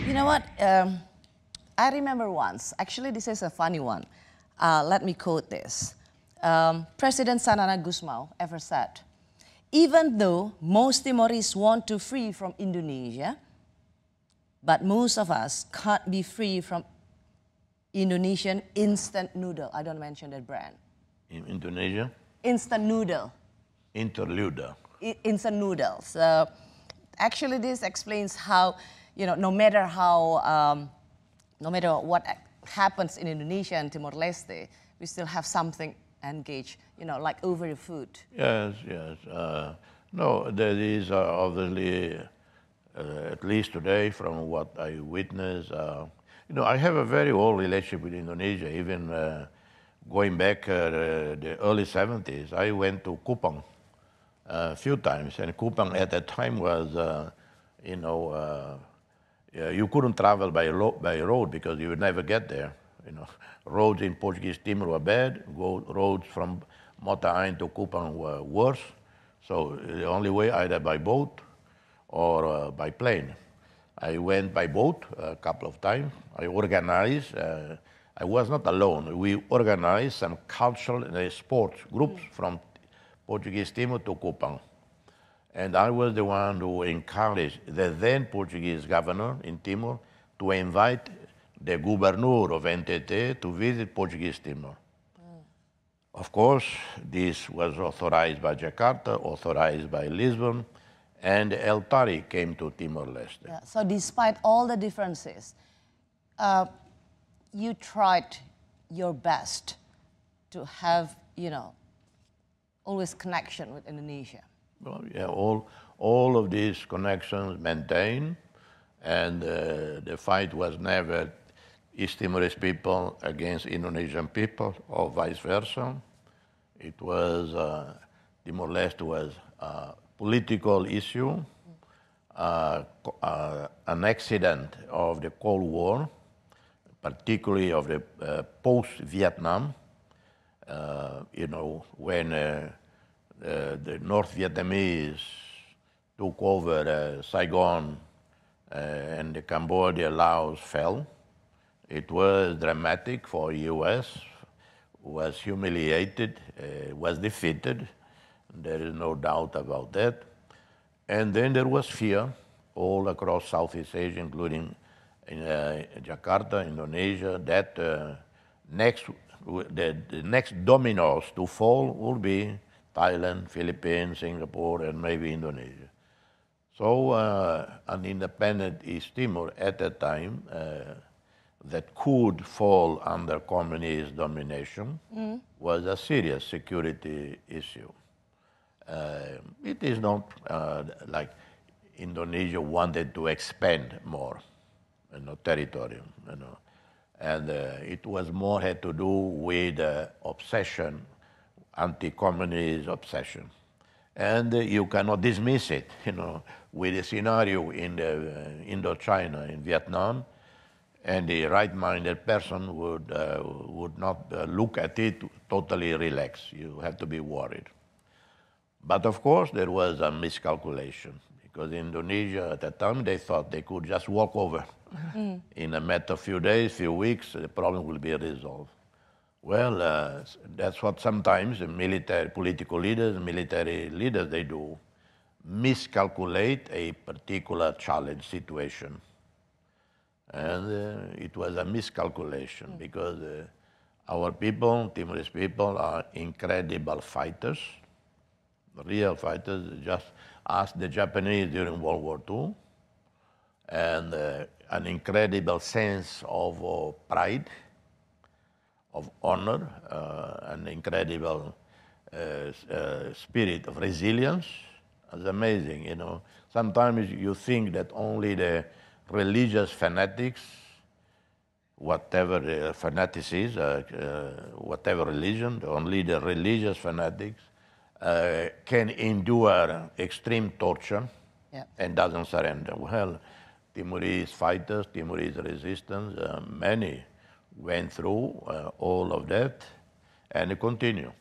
You know what? I remember once, actually this is a funny one. Let me quote this. President Xanana Gusmao ever said, even though most Timorese want to free from Indonesia, but most of us can't be free from Indonesian instant noodle. I don't mention that brand. In Indonesia? Instant noodle. Interlude. Instant noodles. So actually this explains how, you know, no matter what happens in Indonesia and Timor Leste, we still have something engaged, you know, like over the food. Yes, yes. No, there is obviously, at least today, from what I witness, you know, I have a very old relationship with Indonesia, even going back the early 70s. I went to Kupang a few times, and Kupang at that time was, you know, you couldn't travel by road because you would never get there. You know, roads in Portuguese Timor were bad. Roads from Motaine to Kupang were worse. So the only way either by boat or by plane. I went by boat a couple of times. I organized. I was not alone. We organized some cultural and sports groups from Portuguese Timor to Kupang. And I was the one who encouraged the then Portuguese governor in Timor to invite the governor of NTT to visit Portuguese Timor. Of course, this was authorized by Jakarta, authorized by Lisbon, and El Tari came to Timor Leste. Yeah, so despite all the differences, you tried your best to have, you know, always connection with Indonesia. Well, yeah, all of these connections maintained, and the fight was never East Timorese people against Indonesian people or vice versa. It was, Timor-Leste was a political issue, an accident of the Cold War, particularly of the post-Vietnam, you know, when the North Vietnamese took over Saigon and the Cambodia, Laos fell. It was dramatic for U.S., was humiliated, was defeated. There is no doubt about that. And then there was fear all across Southeast Asia, including in Jakarta, Indonesia, that the next dominoes to fall would be Thailand, Philippines, Singapore, and maybe Indonesia. So an independent East Timor at that time that could fall under communist domination was a serious security issue. It is not like Indonesia wanted to expand more, you know, territory, you know, and it was more had to do with obsession, anti-communist obsession. And you cannot dismiss it, you know, with a scenario in Indochina, in Vietnam, and the right-minded person would not look at it totally relaxed. You have to be worried. But of course, there was a miscalculation, because Indonesia at that time, they thought they could just walk over. In a matter of few days, few weeks, the problem will be resolved. Well, that's what sometimes the military, political leaders, military leaders, they do, miscalculate a particular challenge situation. And it was a miscalculation because our people, Timorese people, are incredible fighters, real fighters. Just ask the Japanese during World War II, and an incredible sense of pride, of honor, an incredible spirit of resilience. It's amazing, you know. Sometimes you think that only the religious fanatics, whatever the fanatics, whatever religion, only the religious fanatics can endure extreme torture and doesn't surrender. Well, Timorese fighters, Timorese resistance, many went through all of that and continue.